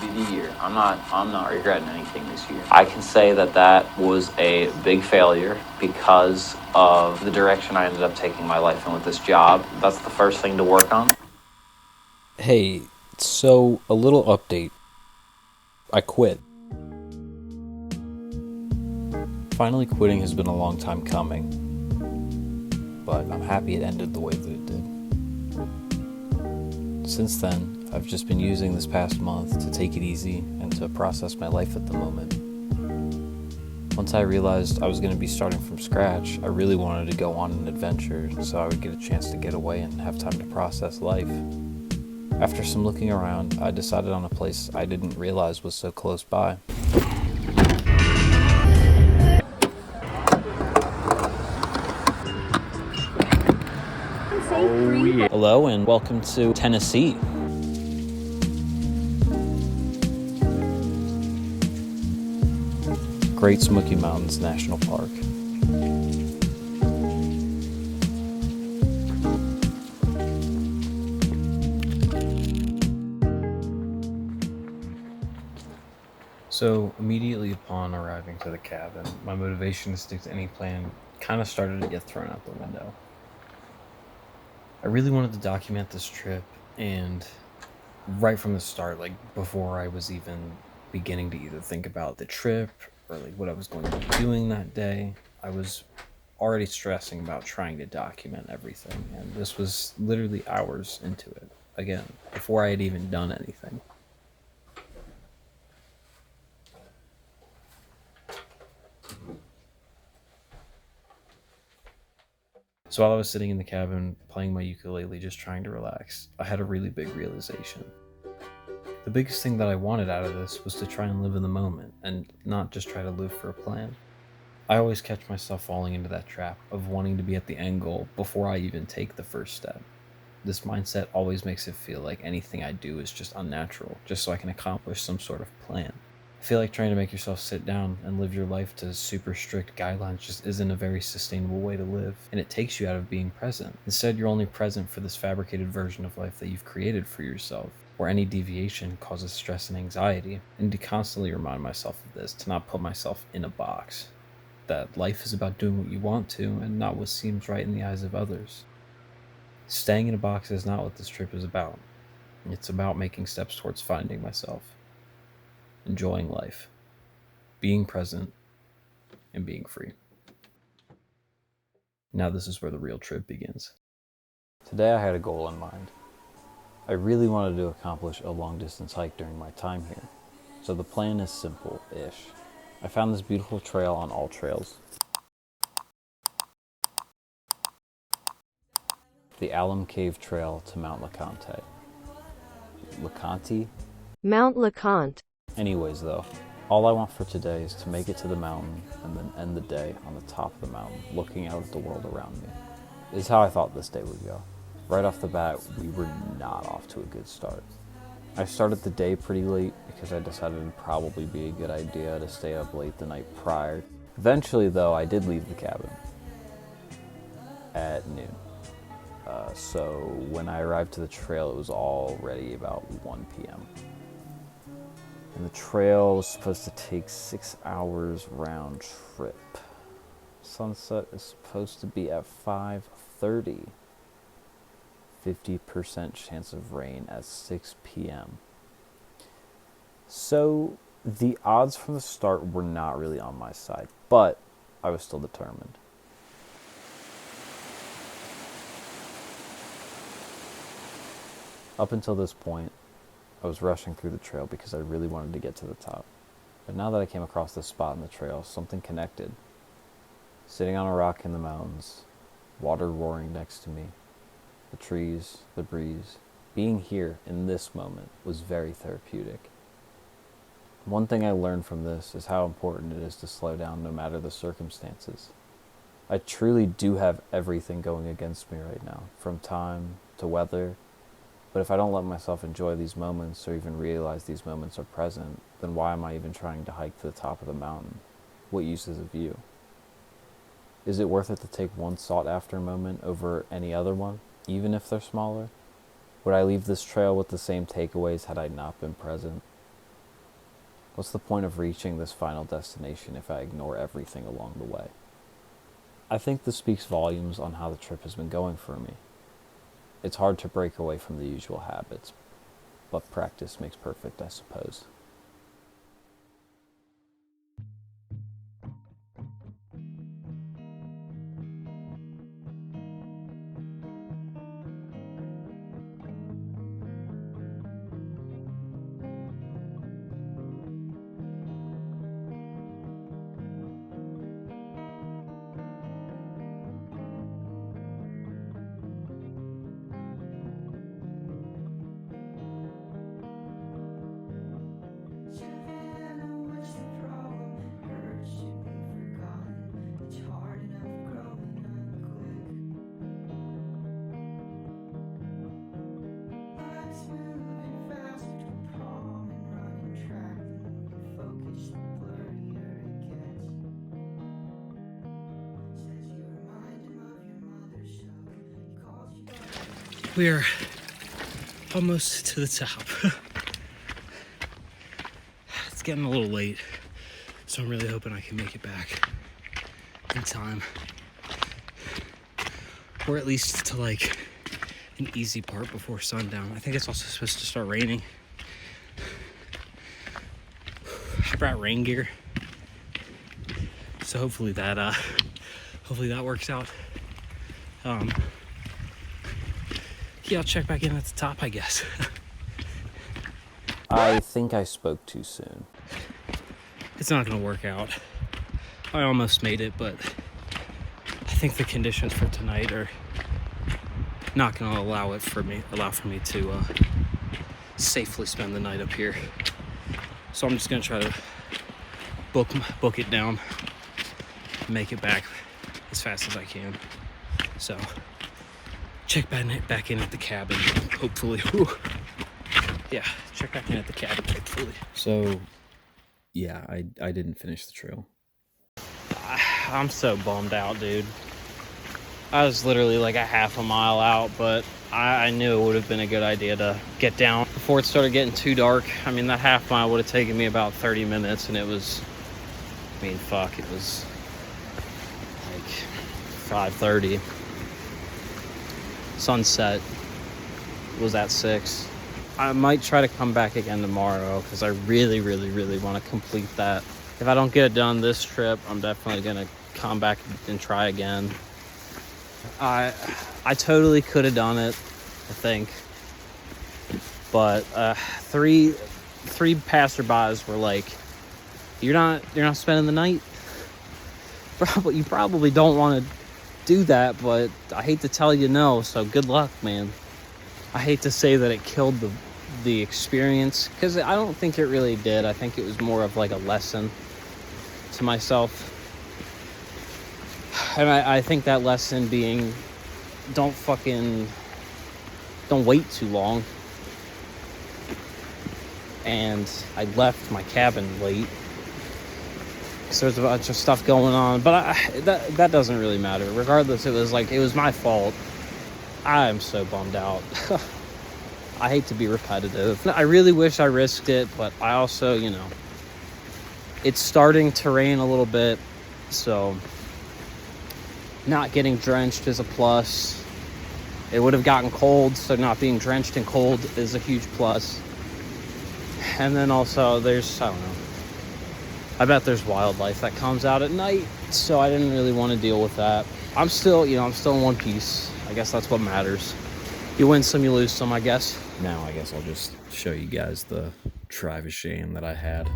be the year. I'm not regretting anything this year. I can say that was a big failure because of the direction I ended up taking my life in with this job. That's the first thing to work on. Hey, so a little update. I quit. Finally quitting has been a long time coming, but I'm happy it ended the way that it did. Since then, I've just been using this past month to take it easy and to process my life at the moment. Once I realized I was going to be starting from scratch, I really wanted to go on an adventure so I would get a chance to get away and have time to process life. After some looking around, I decided on a place I didn't realize was so close by. Oh, yeah. Hello and welcome to Tennessee. Great Smoky Mountains National Park. So, immediately upon arriving to the cabin, my motivation to stick to any plan kind of started to get thrown out the window. I really wanted to document this trip, and right from the start, like before I was even beginning to either think about the trip or like what I was going to be doing that day, I was already stressing about trying to document everything, and this was literally hours into it, again, before I had even done anything. So while I was sitting in the cabin playing my ukulele, just trying to relax, I had a really big realization. The biggest thing that I wanted out of this was to try and live in the moment and not just try to live for a plan. I always catch myself falling into that trap of wanting to be at the end goal before I even take the first step. This mindset always makes it feel like anything I do is just unnatural, just so I can accomplish some sort of plan. I feel like trying to make yourself sit down and live your life to super strict guidelines just isn't a very sustainable way to live, and it takes you out of being present. Instead, you're only present for this fabricated version of life that you've created for yourself, where any deviation causes stress and anxiety. And to constantly remind myself of this, to not put myself in a box, that life is about doing what you want to and not what seems right in the eyes of others. Staying in a box is not what this trip is about. It's about making steps towards finding myself, enjoying life, being present, and being free. Now this is where the real trip begins. Today I had a goal in mind. I really wanted to accomplish a long-distance hike during my time here, so the plan is simple-ish. I found this beautiful trail on All Trails. The Alum Cave Trail to Mount LeConte. LeConte? Mount LeConte. Anyways though, all I want for today is to make it to the mountain and then end the day on the top of the mountain, looking out at the world around me. This is how I thought this day would go. Right off the bat, we were not off to a good start. I started the day pretty late because I decided it'd probably be a good idea to stay up late the night prior. Eventually though, I did leave the cabin at noon. So when I arrived to the trail, it was already about 1 p.m. And the trail was supposed to take 6 hours round trip. Sunset is supposed to be at 5:30. 50% chance of rain at 6 p.m. So the odds from the start were not really on my side, but I was still determined. Up until this point, I was rushing through the trail because I really wanted to get to the top. But now that I came across this spot in the trail, something connected. Sitting on a rock in the mountains, water roaring next to me, the trees, the breeze. Being here in this moment was very therapeutic. One thing I learned from this is how important it is to slow down no matter the circumstances. I truly do have everything going against me right now, from time to weather. But if I don't let myself enjoy these moments or even realize these moments are present, then why am I even trying to hike to the top of the mountain? What use is a view? Is it worth it to take one sought-after moment over any other one, even if they're smaller? Would I leave this trail with the same takeaways had I not been present? What's the point of reaching this final destination if I ignore everything along the way? I think this speaks volumes on how the trip has been going for me. It's hard to break away from the usual habits, but practice makes perfect, I suppose. We're almost to the top. It's getting a little late, so I'm really hoping I can make it back in time. Or at least to like an easy part before sundown. I think it's also supposed to start raining. I brought rain gear, so hopefully that works out. Yeah, I'll check back in at the top, I guess. I think I spoke too soon. It's not gonna work out. I almost made it, but I think the conditions for tonight are not gonna allow for me to safely spend the night up here. So I'm just gonna try to book it down, make it back as fast as I can. So check back in at the cabin, hopefully. Whew. Yeah, check back in at the cabin, hopefully. So, yeah, I didn't finish the trail. I'm so bummed out, dude. I was literally like a half a mile out, but I knew it would have been a good idea to get down before it started getting too dark. I mean, that half mile would have taken me about 30 minutes, and it was, it was like 5:30. Sunset was at 6. I might try to come back again tomorrow because I really, really, really want to complete that. If I don't get it done this trip, I'm definitely going to come back and try again. I totally could have done it, I think. But three passerbys were like, you're not spending the night? You probably don't want to do that, but I hate to tell you no, so good luck, man. I hate to say that it killed the experience, because I don't think it really did. I think it was more of like a lesson to myself. And I think that lesson being, don't wait too long. And I left my cabin late, so there's a bunch of stuff going on, but that doesn't really matter. Regardless, it was my fault. I am so bummed out. I hate to be repetitive. I really wish I risked it, but I also, it's starting to rain a little bit, so not getting drenched is a plus. It would have gotten cold, so not being drenched and cold is a huge plus. And then also I bet there's wildlife that comes out at night, so I didn't really want to deal with that. I'm still in one piece. I guess that's what matters. You win some, you lose some, I guess. Now I guess I'll just show you guys the Travashane that I had.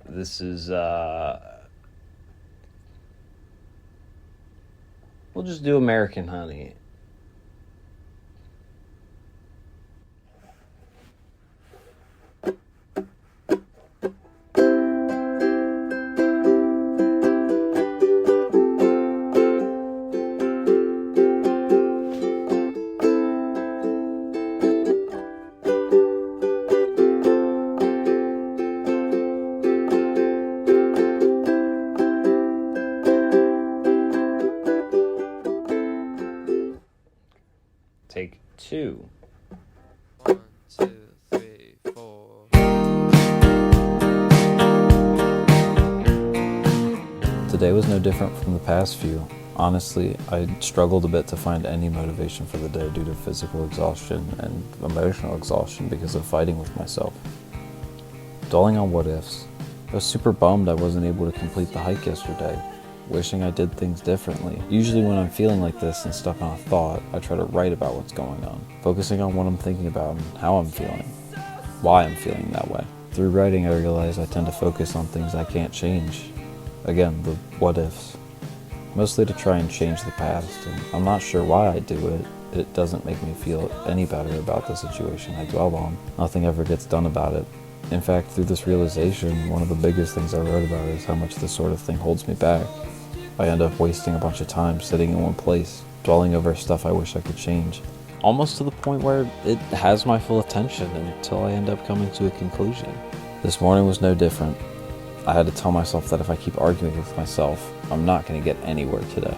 This is, we'll just do American honey. 2, 3, 4. Today was no different from the past few. Honestly, I struggled a bit to find any motivation for the day due to physical exhaustion and emotional exhaustion because of fighting with myself. Dwelling on what ifs, I was super bummed I wasn't able to complete the hike yesterday, wishing I did things differently. Usually when I'm feeling like this and stuck on a thought, I try to write about what's going on, focusing on what I'm thinking about and how I'm feeling, why I'm feeling that way. Through writing, I realize I tend to focus on things I can't change. Again, the what ifs. Mostly to try and change the past, and I'm not sure why I do it. It doesn't make me feel any better about the situation I dwell on. Nothing ever gets done about it. In fact, through this realization, one of the biggest things I wrote about is how much this sort of thing holds me back. I end up wasting a bunch of time sitting in one place, dwelling over stuff I wish I could change. Almost to the point where it has my full attention until I end up coming to a conclusion. This morning was no different. I had to tell myself that if I keep arguing with myself, I'm not going to get anywhere today.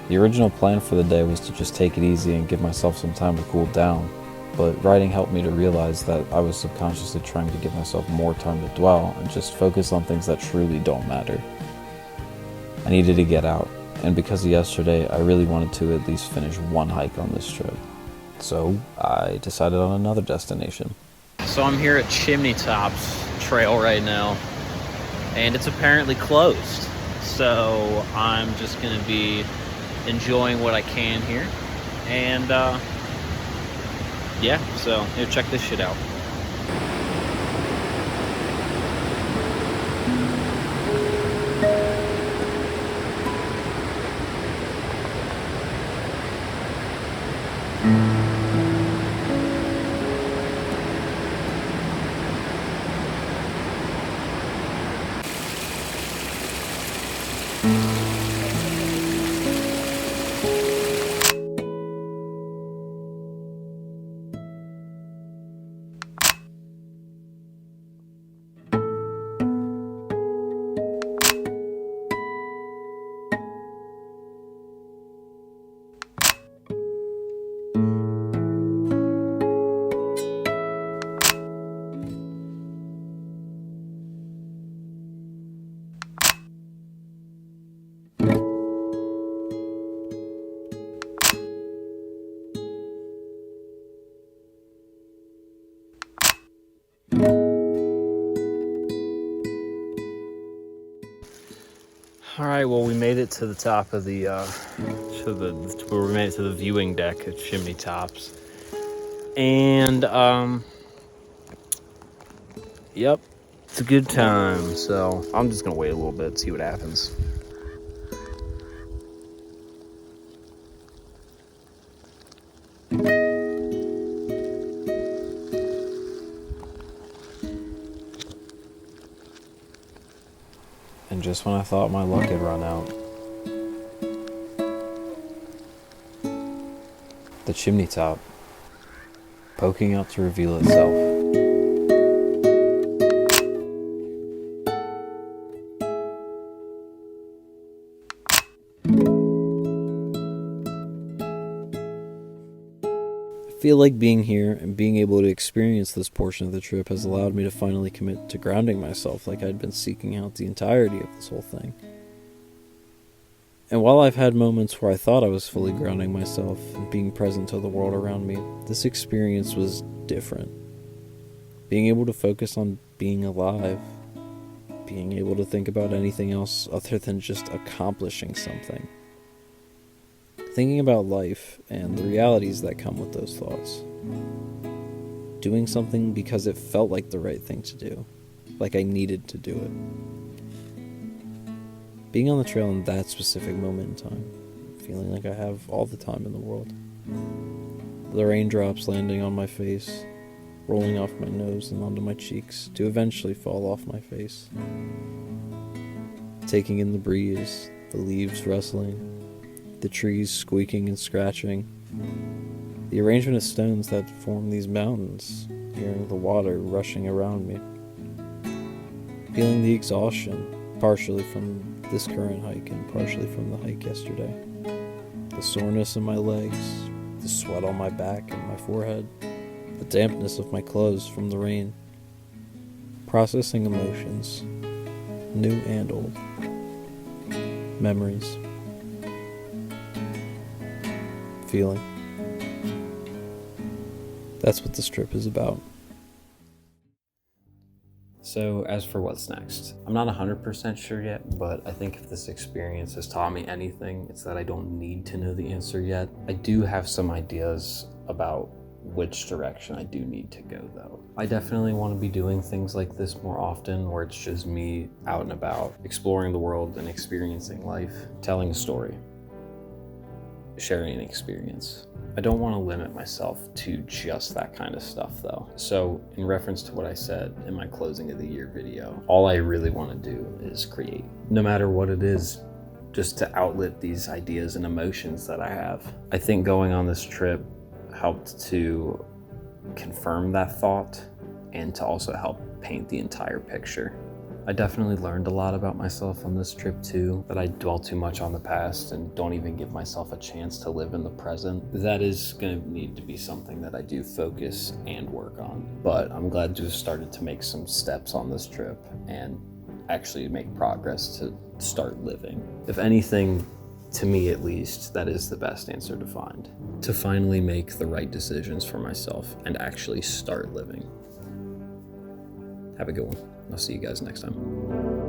The original plan for the day was to just take it easy and give myself some time to cool down, but writing helped me to realize that I was subconsciously trying to give myself more time to dwell and just focus on things that truly don't matter. I needed to get out, and because of yesterday, I really wanted to at least finish one hike on this trip. So I decided on another destination. So I'm here at Chimney Tops Trail right now, and it's apparently closed. So I'm just gonna be enjoying what I can here, and yeah, so here, check this shit out. All right, well, we made it to the top of the we made it to the viewing deck at Chimney Tops, and yep, it's a good time. So I'm just gonna wait a little bit, see what happens. And just when I thought my luck had run out, the chimney top, poking out to reveal itself. I feel like being here and being able to experience this portion of the trip has allowed me to finally commit to grounding myself like I'd been seeking out the entirety of this whole thing. And while I've had moments where I thought I was fully grounding myself and being present to the world around me, this experience was different. Being able to focus on being alive, being able to think about anything else other than just accomplishing something. Thinking about life and the realities that come with those thoughts. Doing something because it felt like the right thing to do, like I needed to do it. Being on the trail in that specific moment in time, feeling like I have all the time in the world. The raindrops landing on my face, rolling off my nose and onto my cheeks to eventually fall off my face. Taking in the breeze, the leaves rustling, the trees squeaking and scratching, the arrangement of stones that form these mountains, hearing the water rushing around me. Feeling the exhaustion, partially from this current hike and partially from the hike yesterday. The soreness in my legs, the sweat on my back and my forehead, the dampness of my clothes from the rain, processing emotions, new and old, memories, feeling. That's what this trip is about. So as for what's next, I'm not 100% sure yet, but I think if this experience has taught me anything, it's that I don't need to know the answer yet. I do have some ideas about which direction I do need to go though. I definitely want to be doing things like this more often, where it's just me out and about, exploring the world and experiencing life, telling a story, sharing an experience. I don't want to limit myself to just that kind of stuff though. So in reference to what I said in my closing of the year video, all I really want to do is create, no matter what it is, just to outlet these ideas and emotions that I have. I think going on this trip helped to confirm that thought and to also help paint the entire picture. I definitely learned a lot about myself on this trip too, that I dwell too much on the past and don't even give myself a chance to live in the present. That is going to need to be something that I do focus and work on. But I'm glad to have started to make some steps on this trip and actually make progress to start living. If anything, to me at least, that is the best answer to find. To finally make the right decisions for myself and actually start living. Have a good one. I'll see you guys next time.